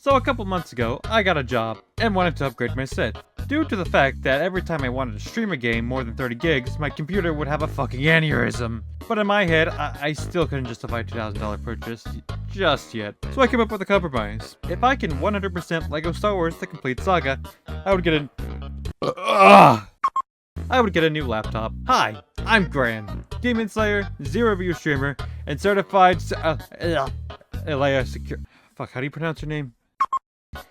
So a couple months ago, I got a job and wanted to upgrade my set. Due to the fact that every time I wanted to stream a game more than 30 gigs, my computer would have a fucking aneurysm. But in my head, I still couldn't justify a $2,000 purchase just yet. So I came up with a compromise. If I can 100% LEGO Star Wars The Complete Saga, I would get a new laptop. Hi, I'm Gran, Demon Slayer, Zero View streamer, and certified Alea Secure. Fuck, how do you pronounce your name?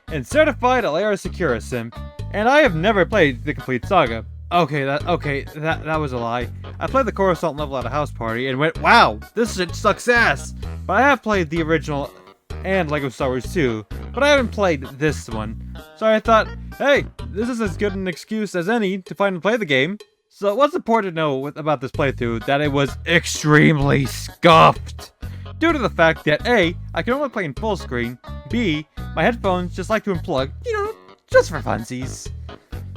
And certified Alea Secura simp. And I have never played The Complete Saga. Okay, that was a lie. I played the Coruscant level at a house party and went, wow, this shit sucks ass. But I have played the original and LEGO Star Wars 2, but I haven't played this one. So I thought, hey, this is as good an excuse as any to finally play the game. So what's important to know about this playthrough, that it was extremely scuffed. Due to the fact that A, I can only play in full screen, B, my headphones just like to unplug, just for funsies.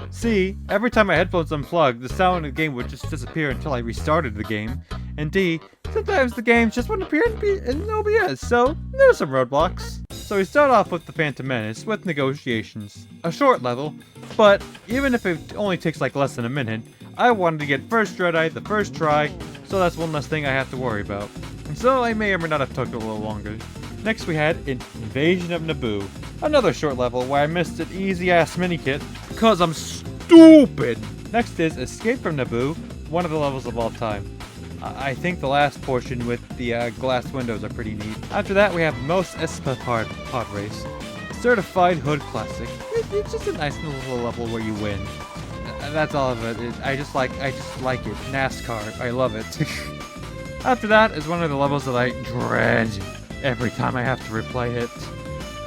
C, every time my headphones unplugged, the sound of the game would just disappear until I restarted the game. And D, sometimes the games just wouldn't appear in OBS, so there's some roadblocks. So we start off with the Phantom Menace with negotiations. A short level, but even if it only takes like less than a minute, I wanted to get first Jedi the first try, so that's one less thing I have to worry about. And so I may or may not have took a little longer. Next we had Invasion of Naboo. Another short level where I missed an easy-ass mini-kit because I'm stupid! Next is Escape from Naboo, one of the levels of all time. I think the last portion with the glass windows are pretty neat. After that we have Most Espa Pod Race. Certified Hood Classic. It's just a nice little level where you win. That's all of it. I just like it. NASCAR. I love it. After that is one of the levels that I dread every time I have to replay it.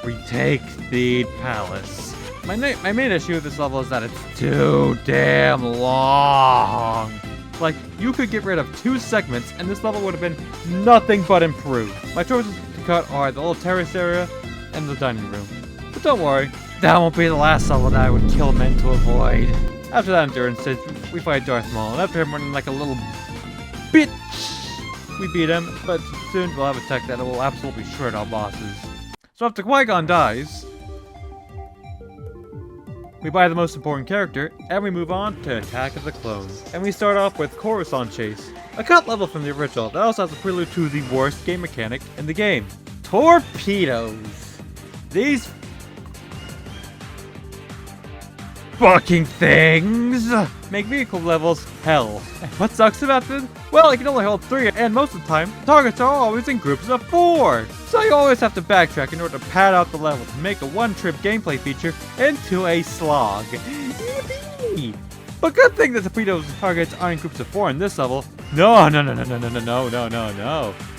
Retake the Palace. My main issue with this level is that it's too damn long. Like, you could get rid of 2 segments and this level would have been nothing but improved. My choices to cut are the little terrace area and the dining room. But don't worry, that won't be the last level that I would kill men to avoid. After that endurance stage, we fight Darth Maul, and after him running like a little bitch, we beat him, but soon we'll have a tech that will absolutely shred our bosses. So after Qui-Gon dies, we buy the most important character, and we move on to Attack of the Clones. And we start off with Coruscant Chase, a cut level from the original that also has a prelude to the worst game mechanic in the game. Torpedoes! These fucking things make vehicle levels hell. And what sucks about this? Well, you can only hold 3, and most of the time, targets are always in groups of 4. So you always have to backtrack in order to pad out the level to make a one-trip gameplay feature into a slog. Yippee! But good thing that torpedoes and targets aren't in groups of 4 in this level. No.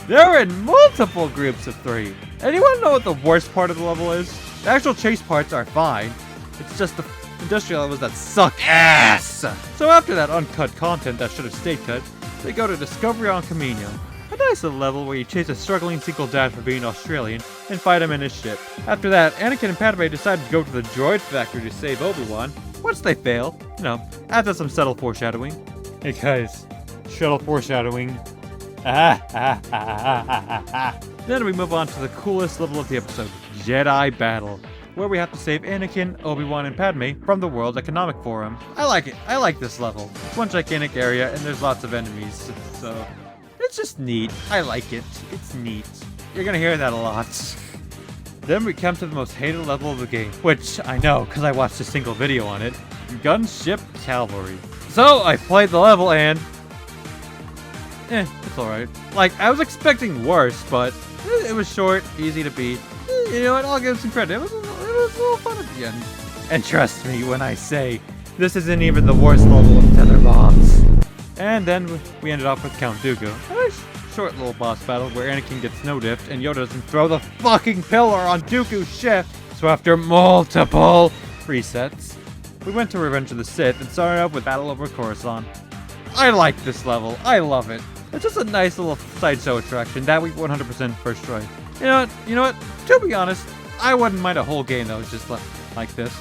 They're in multiple groups of 3. And you wanna know what the worst part of the level is? The actual chase parts are fine. It's just the industrial levels that suck ass! So after that uncut content that should have stayed cut, they go to Discovery on Camino. A nice little level where you chase a struggling single dad for being Australian and fight him in his ship. After that, Anakin and Padme decide to go to the droid factory to save Obi-Wan. Once they fail, after some subtle foreshadowing. Hey guys, subtle foreshadowing. Then we move on to the coolest level of the episode, Jedi Battle, where we have to save Anakin, Obi-Wan, and Padme from the World Economic Forum. I like it. I like this level. It's one gigantic area, and there's lots of enemies, so it's just neat. I like it. It's neat. You're gonna hear that a lot. Then we come to the most hated level of the game, which I know, because I watched a single video on it. Gunship Cavalry. So, I played the level, and it's alright. Like, I was expecting worse, but it was short, easy to beat. You know what, I'll give some credit. It was a little fun at the end. And trust me when I say, this isn't even the worst level of Tether Bombs. And then we ended off with Count Dooku. A nice short little boss battle where Anakin gets snow diffed and Yoda doesn't throw the fucking pillar on Dooku's ship. So after multiple resets, we went to Revenge of the Sith and started out with Battle over Coruscant. I like this level. I love it. It's just a nice little sideshow attraction that we 100% first try. You know what? To be honest, I wouldn't mind a whole game that was just like this.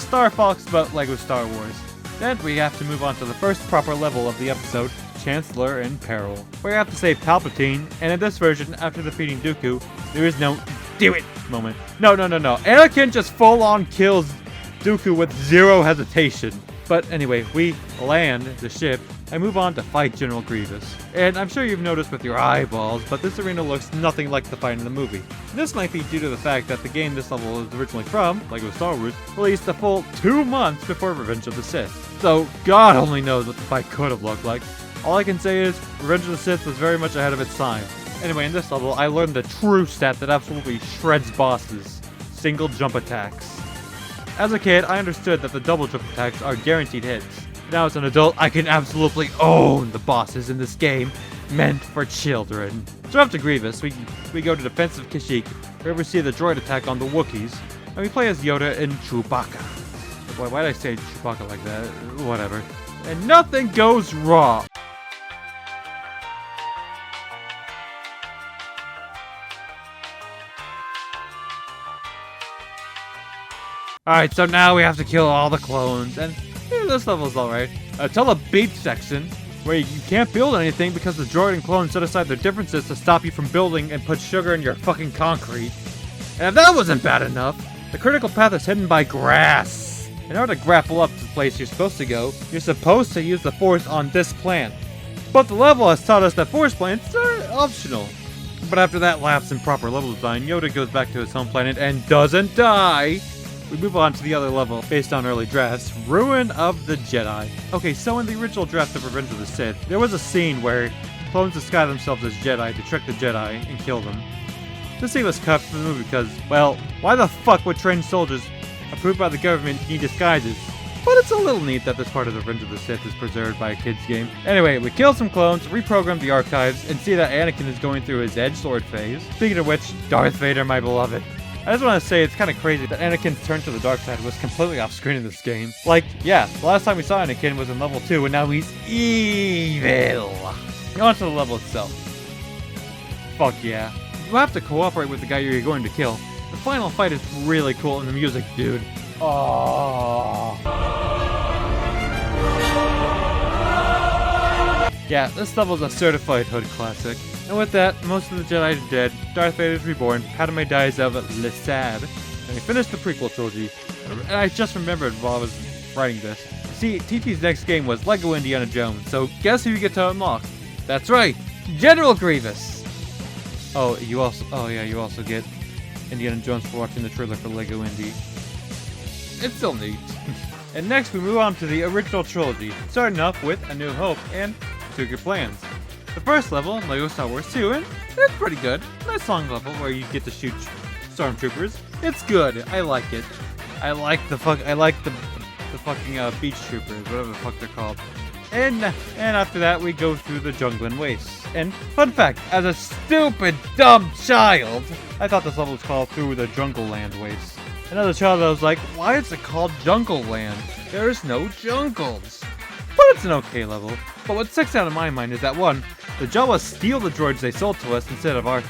Star Fox but LEGO Star Wars. Then we have to move on to the first proper level of the episode, Chancellor in Peril, where you have to save Palpatine, and in this version, after defeating Dooku, there is no do it moment. No. Anakin just full-on kills Dooku with zero hesitation. But anyway, we land the ship and move on to fight General Grievous. And I'm sure you've noticed with your eyeballs, but this arena looks nothing like the fight in the movie. This might be due to the fact that the game this level is originally from, like with Star Wars, released a full 2 months before Revenge of the Sith. So God only knows what the fight could have looked like. All I can say is, Revenge of the Sith was very much ahead of its time. Anyway, in this level, I learned the true stat that absolutely shreds bosses. Single jump attacks. As a kid, I understood that the double jump attacks are guaranteed hits. Now as an adult, I can absolutely own the bosses in this game, meant for children. So after Grievous, we go to Defensive Kashyyyk, where we see the droid attack on the Wookiees, and we play as Yoda and Chewbacca. Boy, why did I say Chewbacca like that? Whatever. And nothing goes wrong. Alright, so now we have to kill all the clones, and this level's alright. Until the beach section, where you can't build anything because the droid and clone set aside their differences to stop you from building and put sugar in your fucking concrete. And if that wasn't bad enough, the critical path is hidden by grass. In order to grapple up to the place you're supposed to go, you're supposed to use the Force on this plant. But the level has taught us that Force plants are optional. But after that lapse in proper level design, Yoda goes back to his home planet and doesn't die. We move on to the other level, based on early drafts, Ruin of the Jedi. Okay, so in the original draft of Revenge of the Sith, there was a scene where clones disguise themselves as Jedi to trick the Jedi and kill them. This scene was cut from the movie because, well, why the fuck would trained soldiers approved by the government need disguises? But it's a little neat that this part of Revenge of the Sith is preserved by a kid's game. Anyway, we kill some clones, reprogram the archives, and see that Anakin is going through his edgelord phase. Speaking of which, Darth Vader, my beloved. I just want to say it's kind of crazy that Anakin's turn to the dark side was completely off screen in this game. Like, yeah, the last time we saw Anakin was in level 2 and now he's evil. On to the level itself. Fuck yeah. You have to cooperate with the guy you're going to kill. The final fight is really cool and the music, dude. Oh. Yeah, this level's a certified hood classic. And with that, most of the Jedi are dead, Darth Vader is reborn, Padme dies of Lissad, and we finished the prequel trilogy. And I just remembered while I was writing this. See, TT's next game was LEGO Indiana Jones, so guess who you get to unlock? That's right, General Grievous! You also get Indiana Jones for watching the trailer for LEGO Indy. It's still neat. And next we move on to the original trilogy, starting off with A New Hope and Two Good Plans. The first level, LEGO Star Wars 2, and it's pretty good. Nice long level where you get to shoot stormtroopers. It's good. I like it. I like the fucking beach troopers, whatever the fuck they're called. And after that, we go through the Junglan Wastes. And fun fact, as a stupid, dumb child, I thought this level was called Through the Jungle Land Wastes. And as a child, I was like, why is it called Jungle Land? There's no jungles. But it's an okay level. But what sticks out in my mind is that 1, the Jawas steal the droids they sold to us instead of our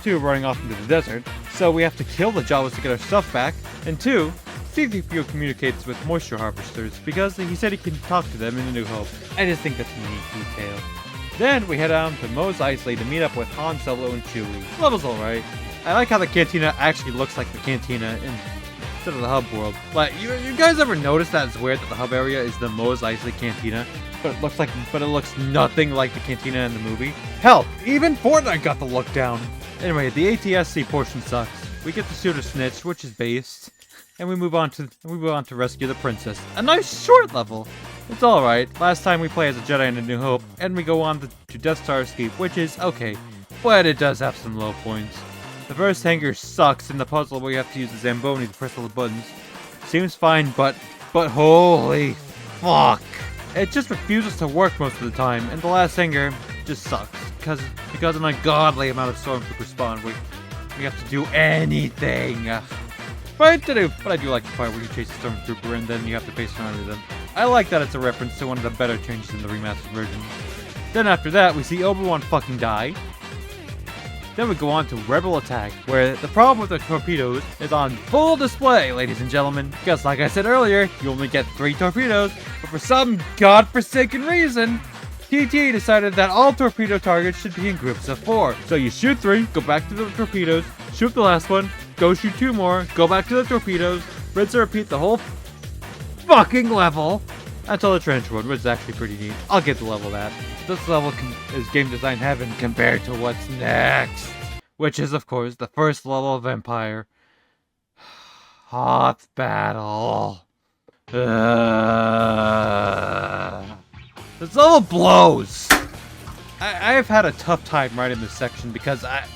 2 running off into the desert. So we have to kill the Jawas to get our stuff back. And 2, C-3PO communicates with moisture harvesters because he said he can talk to them in A New Hope. I just think that's a neat detail. Then we head on to Mos Eisley to meet up with Han Solo and Chewie. Level's alright. I like how the cantina actually looks like the cantina instead of the hub world. But you guys ever notice that it's weird that the hub area is the Mos Eisley cantina? But it looks nothing like the cantina in the movie. Hell, even Fortnite got the look down. Anyway, the ATSC portion sucks. We get to shoot a snitch, which is based, and we move on to rescue the princess. A nice short level. It's alright. Last time we play as a Jedi in A New Hope, and we go on to Death Star Escape, which is okay, but it does have some low points. The first hangar sucks in the puzzle where you have to use the Zamboni to press all the buttons. Seems fine, but holy fuck. It just refuses to work most of the time, and the last hangar just sucks because an ungodly amount of stormtroopers spawn. We have to do anything. But I do like the part where you chase a stormtrooper and then you have to face around with them. I like that it's a reference to one of the better changes in the remastered version. Then after that, we see Obi-Wan fucking die. Then we go on to Rebel Attack, where the problem with the torpedoes is on full display, ladies and gentlemen. Because like I said earlier, you only get 3 torpedoes, but for some godforsaken reason, TT decided that all torpedo targets should be in groups of 4. So you shoot 3, go back to the torpedoes, shoot the last one, go shoot 2 more, go back to the torpedoes, rinse and repeat the whole fucking level until the trench run, which is actually pretty neat. I'll give the level that. This level is game design heaven compared to what's next, which is, of course, the first level of Empire. Hot battle. This level blows. I've had a tough time writing this section because I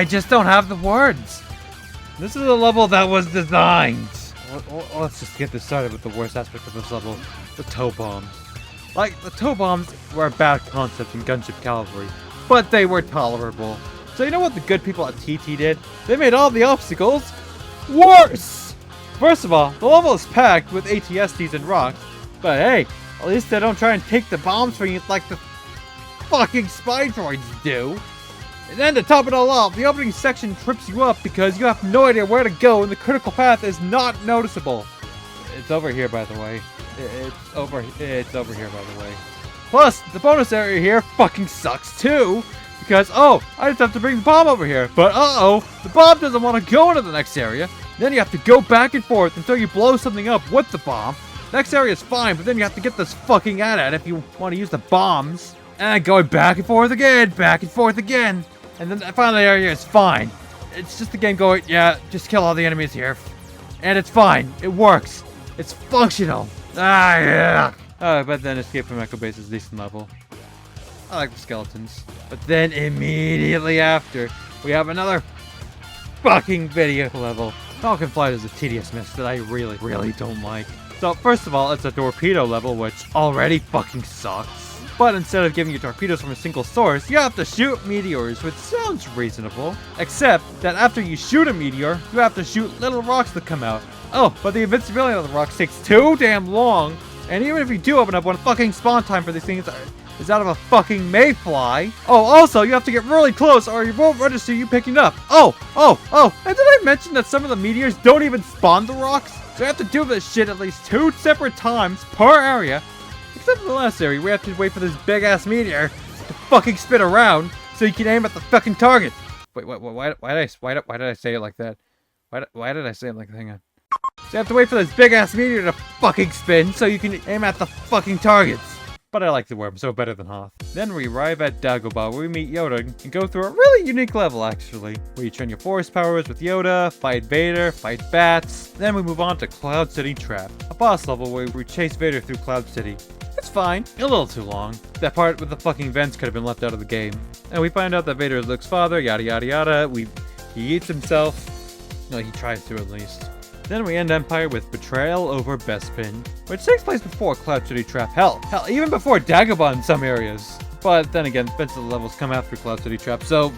just don't have the words. This is a level that was designed. Let's just get this started with the worst aspect of this level, the tow bombs. Like, the tow bombs were a bad concept in Gunship Cavalry, but they were tolerable. So you know what the good people at TT did? They made all the obstacles worse! First of all, the level is packed with ATSTs and rocks, but hey, at least they don't try and take the bombs from you like the fucking spy droids do. And then to top it all off, the opening section trips you up because you have no idea where to go and the critical path is not noticeable. It's over here, by the way. It's over here, by the way. Plus, the bonus area here fucking sucks too. Because, oh, I just have to bring the bomb over here. But, the bomb doesn't want to go into the next area. Then you have to go back and forth until you blow something up with the bomb. Next area is fine, but then you have to get this fucking at if you want to use the bombs. And going back and forth again, And then the final area is fine. It's just the game going, yeah, just kill all the enemies here. And it's fine. It works. It's functional. Yeah. But then Escape from Echo Base is a decent level. I like the skeletons. But then immediately after, we have another fucking video level. Falcon Flight is a tedious mess that I really, really don't like. So first of all, it's a torpedo level, which already fucking sucks. But instead of giving you torpedoes from a single source, you have to shoot meteors, which sounds reasonable. Except that after you shoot a meteor, you have to shoot little rocks that come out. Oh, but the invincibility of the rocks takes too damn long. And even if you do open up one, fucking spawn time for these things is out of a fucking mayfly. Oh, also, you have to get really close or it won't register you picking up. Oh, and did I mention that some of the meteors don't even spawn the rocks? So you have to do this shit at least 2 separate times per area. Except for the last area, we have to wait for this big-ass meteor to fucking spin around so you can aim at the fucking target. Wait, why did I say it like that? Why did I say it like that? Hang on. So you have to wait for this big-ass meteor to fucking spin so you can aim at the fucking targets. But I like the worm, so better than Hoth. Then we arrive at Dagobah, where we meet Yoda and go through a really unique level, actually, where you train your force powers with Yoda, fight Vader, fight bats. Then we move on to Cloud City Trap, a boss level where we chase Vader through Cloud City. It's fine, a little too long. That part with the fucking vents could have been left out of the game. And we find out that Vader is Luke's father, yada yada yada. He eats himself. No, he tries to at least. Then we end Empire with Betrayal over Bespin, which takes place before Cloud City Trap. Hell, even before Dagobah in some areas. But then again, most of the levels come after Cloud City Trap, so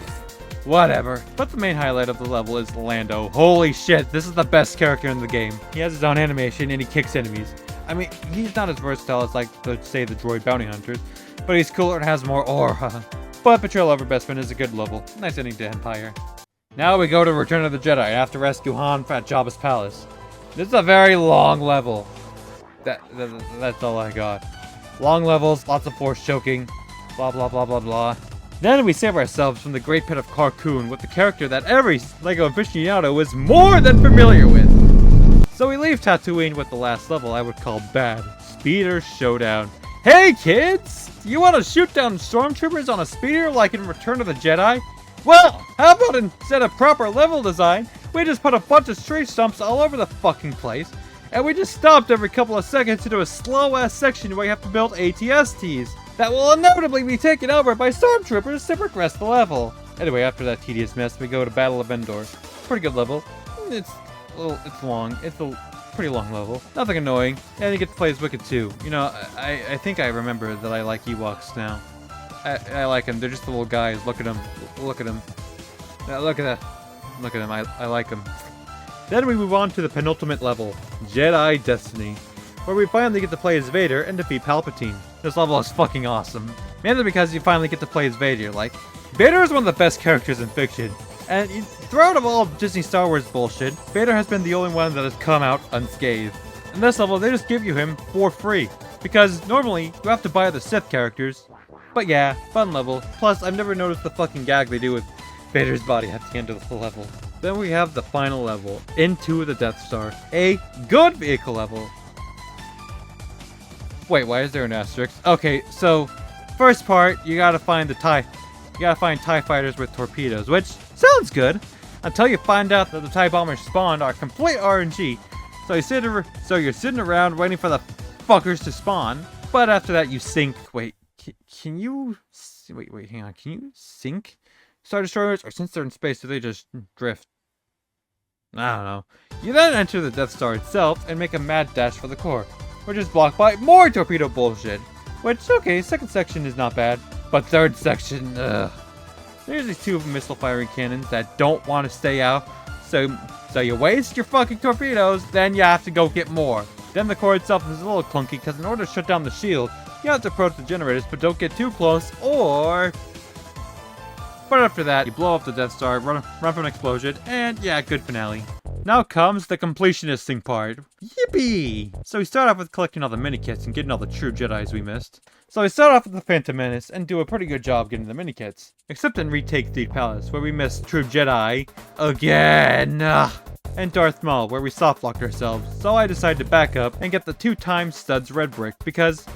whatever. But the main highlight of the level is Lando. Holy shit, this is the best character in the game. He has his own animation and he kicks enemies. I mean, he's not as versatile as, like, say, the droid bounty hunters, but he's cooler and has more aura. But Betrayal over Bespin is a good level. Nice ending to Empire. Now we go to Return of the Jedi and have to rescue Han at Jabba's palace. This is a very long level. That's all I got. Long levels, lots of force choking, blah blah blah blah blah. Then we save ourselves from the Great Pit of Carkoon with the character that every LEGO aficionado is more than familiar with. So we leave Tatooine with the last level I would call bad. Speeder Showdown. Hey kids! You want to shoot down stormtroopers on a speeder like in Return of the Jedi? Well, how about instead of proper level design, we just put a bunch of tree stumps all over the fucking place, and we just stopped every couple of seconds to do a slow-ass section where you have to build ATSTs that will inevitably be taken over by stormtroopers to progress the level. Anyway, after that tedious mess, we go to Battle of Endor. Pretty good level. It's long. It's a pretty long level. Nothing annoying. And you get to play as Wicked too. You know, I think I remember that I like Ewoks now. I like them. They're just little guys. Look at them. Look at them. Look at that. Look at them. I like them. Then we move on to the penultimate level, Jedi Destiny, where we finally get to play as Vader and defeat Palpatine. This level is fucking awesome. Mainly because you finally get to play as Vader. Like, Vader is one of the best characters in fiction. And throughout of all Disney Star Wars bullshit, Vader has been the only one that has come out unscathed. In this level, they just give you him for free. because normally you have to buy the Sith characters. But yeah, fun level. Plus, I've never noticed the fucking gag they do with Vader's body at the end of the level. Then we have the final level, Into the Death Star, a good vehicle level. Wait, why is there an asterisk? Okay, so first part, you gotta find TIE fighters with torpedoes, which sounds good until you find out that the TIE bombers spawned are complete RNG. So you're sitting around waiting for the fuckers to spawn, but after that you sink. Wait, can you? Wait, hang on. Can you sink Star Destroyers, or since they're in space, do they just drift? I don't know. You then enter the Death Star itself and make a mad dash for the core, which is blocked by more torpedo bullshit. Which, okay, second section is not bad, but third section, ugh. There's these two missile firing cannons that don't want to stay out, so you waste your fucking torpedoes, then you have to go get more. Then the core itself is a little clunky, because in order to shut down the shield, you have to approach the generators, but don't get too close, or... But after that, you blow up the Death Star, run from an explosion, and yeah, good finale. Now comes the completionisting part. Yippee! So we start off with collecting all the mini-kits and getting all the true Jedis we missed. So we start off with the Phantom Menace and do a pretty good job getting the mini-kits. Except in Retake the Palace, where we missed True Jedi again. And Darth Maul, where we soft-locked ourselves. So I decided to back up and get the 2x Studs Red Brick, because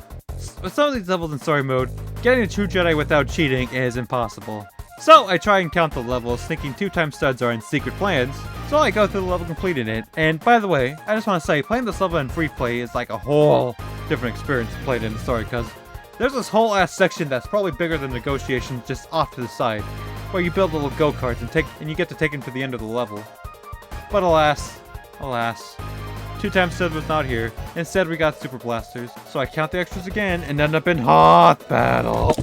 with some of these levels in story mode, getting a True Jedi without cheating is impossible. So I try and count the levels, thinking 2x Studs are in secret plans. So I go through the level completing it. And by the way, I just want to say, playing this level in free play is like a whole different experience played in the story, because there's this whole ass section that's probably bigger than negotiations just off to the side, where you build little go-karts and you get to take them to the end of the level. But alas, 2x Stud was not here. Instead, we got Super Blasters. So I count the extras again and end up in Hoth Battle.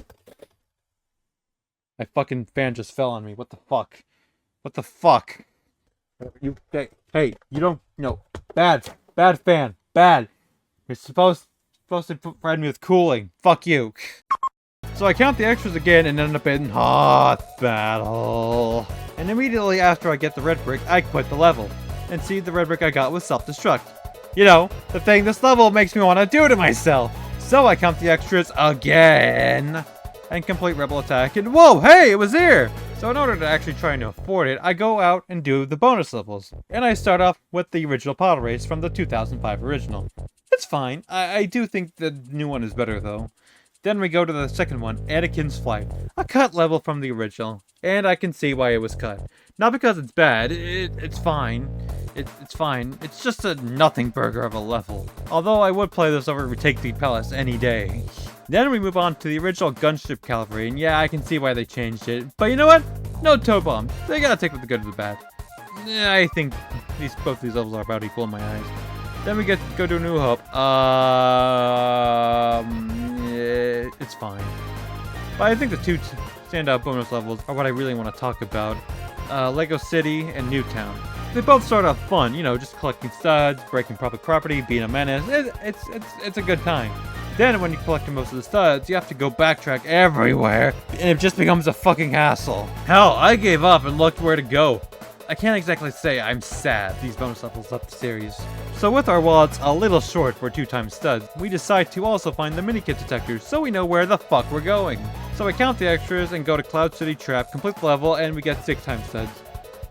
My fucking fan just fell on me. What the fuck? What the fuck? Hey, you don't... No. Bad fan. Bad. You're supposed to provide me with cooling. Fuck you. So I count the extras again and end up in Hoth Battle. And immediately after I get the red brick, I quit the level. And see, the red brick I got was self-destruct. You know, the thing this level makes me want to do to myself. So I count the extras again. And complete Rebel Attack, and whoa, hey, it was here! So in order to actually try and afford it, I go out and do the bonus levels. And I start off with the original Pod Race from the 2005 original. It's fine. I do think the new one is better, though. Then we go to the second one, Anakin's Flight. A cut level from the original. And I can see why it was cut. Not because it's bad, it's fine. It's fine. It's just a nothing burger of a level. Although I would play this over Retake the Palace any day. Then we move on to the original Gunship Cavalry, and yeah, I can see why they changed it. But you know what? No toe bombs. They gotta take with the good and the bad. Yeah, I think both these levels are about equal in my eyes. Then we go to New Hope. It's fine. But I think the two standout bonus levels are what I really want to talk about. Lego City and Newtown. They both start off fun, you know, just collecting studs, breaking public property, being a menace. It's a good time. Then when you collect most of the studs, you have to go backtrack everywhere, and it just becomes a fucking hassle. Hell, I gave up and looked where to go. I can't exactly say I'm sad these bonus levels left the series. So with our wallets a little short for 2x Studs, we decide to also find the mini-kit detectors so we know where the fuck we're going. So I count the extras and go to Cloud City Trap, complete the level, and we get 6x Studs.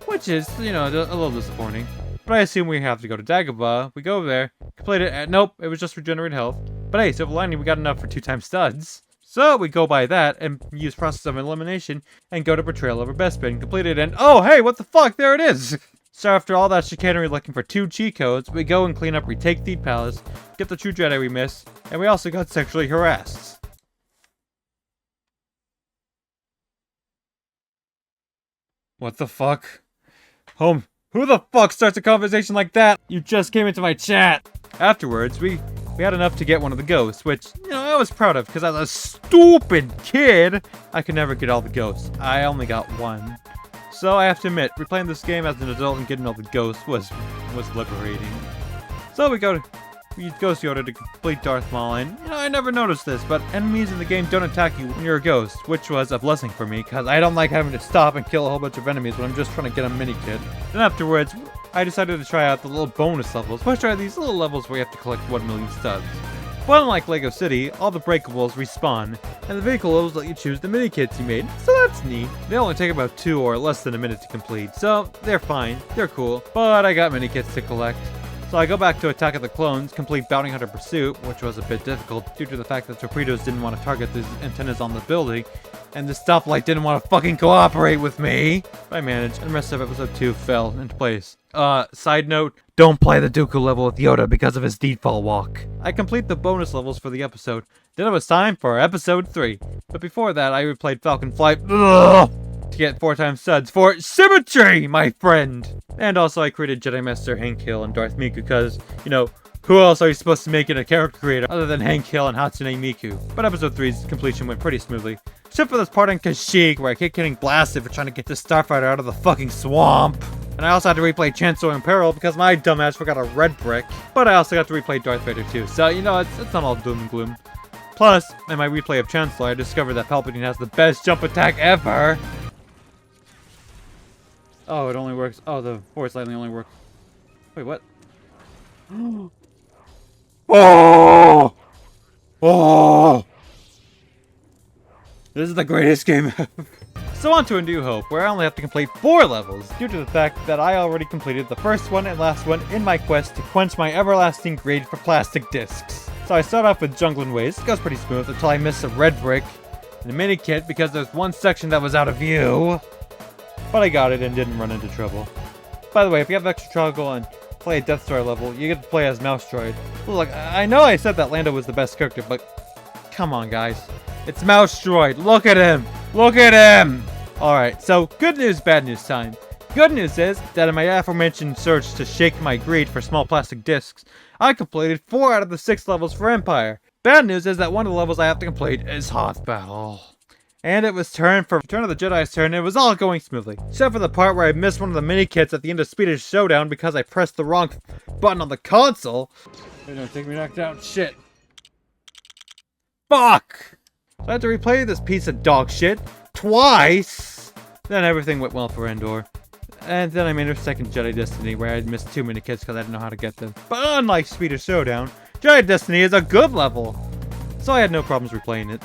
Which is, you know, a little disappointing. But I assume we have to go to Dagobah. We go over there, complete it, and nope, it was just regenerate health. But hey, silver lining, we got enough for 2x Studs. So we go by that and use process of elimination and go to Betrayal over Bespin, complete it, and oh hey, what the fuck, there it is! So after all that chicanery looking for 2 cheat codes, we go and clean up Retake the Palace, get the True Jedi we missed, and we also got sexually harassed. What the fuck? Home. Who the fuck starts a conversation like that? You just came into my chat! Afterwards, we had enough to get one of the ghosts, which, you know, I was proud of, because as a stupid kid, I could never get all the ghosts. I only got one. So I have to admit, replaying this game as an adult and getting all the ghosts was liberating. So we use Ghost Yoda to complete Darth Maul, and, you know, I never noticed this, but enemies in the game don't attack you when you're a ghost, which was a blessing for me, because I don't like having to stop and kill a whole bunch of enemies when I'm just trying to get a mini-kit. Then afterwards, I decided to try out the little bonus levels, which are these little levels where you have to collect 1 million studs. But unlike Lego City, all the breakables respawn, and the vehicle levels let you choose the mini kits you made, so that's neat. They only take about 2 or less than a minute to complete, so they're fine, they're cool, but I got mini kits to collect. So I go back to Attack of the Clones, complete Bounty Hunter Pursuit, which was a bit difficult due to the fact that torpedoes didn't want to target the antennas on the building, and the stoplight didn't want to fucking cooperate with me. But I managed, and the rest of episode 2 fell into place. Side note, don't play the Dooku level with Yoda because of his default walk. I complete the bonus levels for the episode. Then it was time for episode 3. But before that, I replayed Falcon Flight. Ugh! To get 4 times suds for symmetry, my friend! And also I created Jedi Master Hank Hill and Darth Miku because, you know, who else are you supposed to make in a character creator other than Hank Hill and Hatsune Miku? But episode 3's completion went pretty smoothly. Except for this part on Kashyyyk where I kept getting blasted for trying to get the Starfighter out of the fucking swamp. And I also had to replay Chancellor in Peril because my dumbass forgot a red brick. But I also got to replay Darth Vader too, so you know, it's not all doom and gloom. Plus, in my replay of Chancellor, I discovered that Palpatine has the best jump attack ever! Oh, it only works. Oh, the force lightning only works. Wait, what? Oh! Oh! This is the greatest game ever. So on to A New Hope, where I only have to complete 4 levels, due to the fact that I already completed the first one and last one in my quest to quench my everlasting greed for plastic discs. So I start off with Jungling Ways. It goes pretty smooth until I miss a red brick and a mini kit because there's one section that was out of view. But I got it and didn't run into trouble. By the way, if you have extra trouble and play a Death Star level, you get to play as Mouse Droid. Look, I know I said that Lando was the best character, but come on, guys. It's Mouse Droid. Look at him. Look at him. Alright, so good news, bad news time. Good news is that in my aforementioned search to shake my greed for small plastic discs, I completed 4 out of the 6 levels for Empire. Bad news is that one of the levels I have to complete is Hoth Battle. And it was Return of the Jedi's turn, and it was all going smoothly. Except for the part where I missed one of the mini-kits at the end of Speeder's Showdown because I pressed the wrong button on the console. They don't think me knocked out. Shit. Fuck! So I had to replay this piece of dog shit twice. Then everything went well for Endor. And then I made a second Jedi Destiny where I missed 2 mini-kits because I didn't know how to get them. But unlike Speeder's Showdown, Jedi Destiny is a good level. So I had no problems replaying it.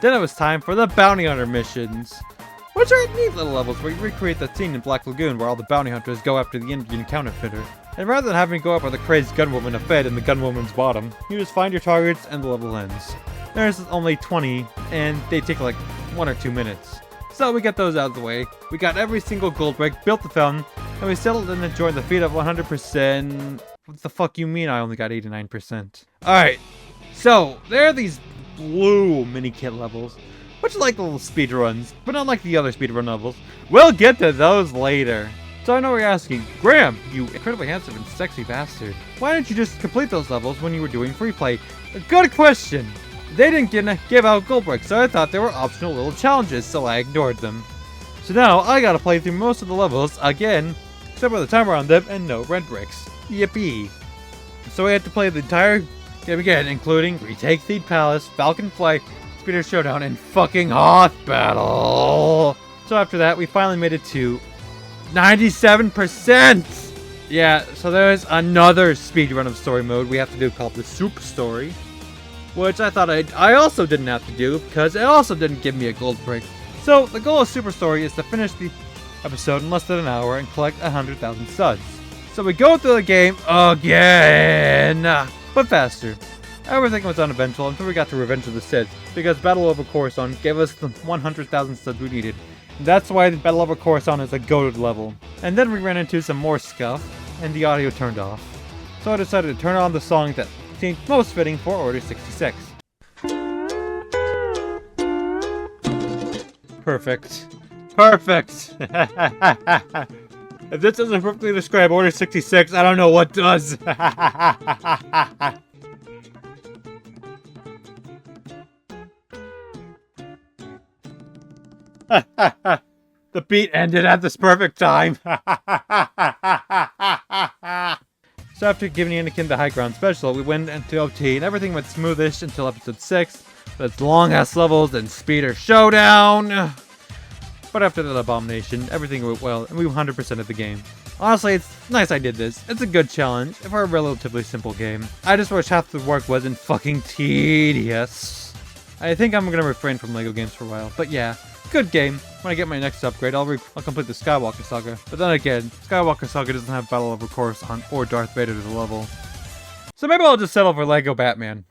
Then it was time for the Bounty Hunter missions, which are neat little levels where you recreate that scene in Black Lagoon where all the bounty hunters go after the Indian counterfeiter. And rather than having to go up with a crazed gunwoman a fed in the gunwoman's bottom, you just find your targets and the level ends. There's only 20, and they take like 1 or 2 minutes. So we got those out of the way, we got every single gold brick, built the fountain, and we settled in and joined the feat of 100%. What the fuck you mean I only got 89%? Alright, so there are these blue mini-kit levels, which are like little speedruns, but not like the other speedrun levels. We'll get to those later. So I know you're asking, Graham, you incredibly handsome and sexy bastard, why didn't you just complete those levels when you were doing free play? A good question! They didn't give out gold bricks, so I thought they were optional little challenges, so I ignored them. So now I gotta play through most of the levels again, except with a timer on them and no red bricks. Yippee! So I had to play the entire game again, including Retake Theed Palace, Falcon Flight, Speeder's Showdown, and fucking Hoth Battle! So after that, we finally made it to 97%! Yeah, so there's another speedrun of story mode we have to do called the Soup Story, which I thought I also didn't have to do because it also didn't give me a gold brick. So the goal of Super Story is to finish the episode in less than an hour and collect 100,000 suds. So we go through the game again, but faster. Everything was uneventful until we got to Revenge of the Sith, because Battle over Coruscant gave us the 100,000 suds we needed. That's why the Battle over Coruscant is a goated level. And then we ran into some more scuff, and the audio turned off. So I decided to turn on the song that seemed most fitting for Order 66. Perfect. Perfect! If this doesn't perfectly describe Order 66, I don't know what does. The beat ended at this perfect time. So after giving Anakin the high ground special, we went into OT and everything went smoothish until episode 6. That's long ass levels and Speeder's Showdown. But after that abomination, everything went well and we 100%ed the game. Honestly, it's nice I did this. It's a good challenge for a relatively simple game. I just wish half the work wasn't fucking tedious. I think I'm gonna refrain from LEGO games for a while, but yeah, good game. When I get my next upgrade, I'll complete the Skywalker Saga. But then again, Skywalker Saga doesn't have Battle over Coruscant or Darth Vader to the level. So maybe I'll just settle for LEGO Batman.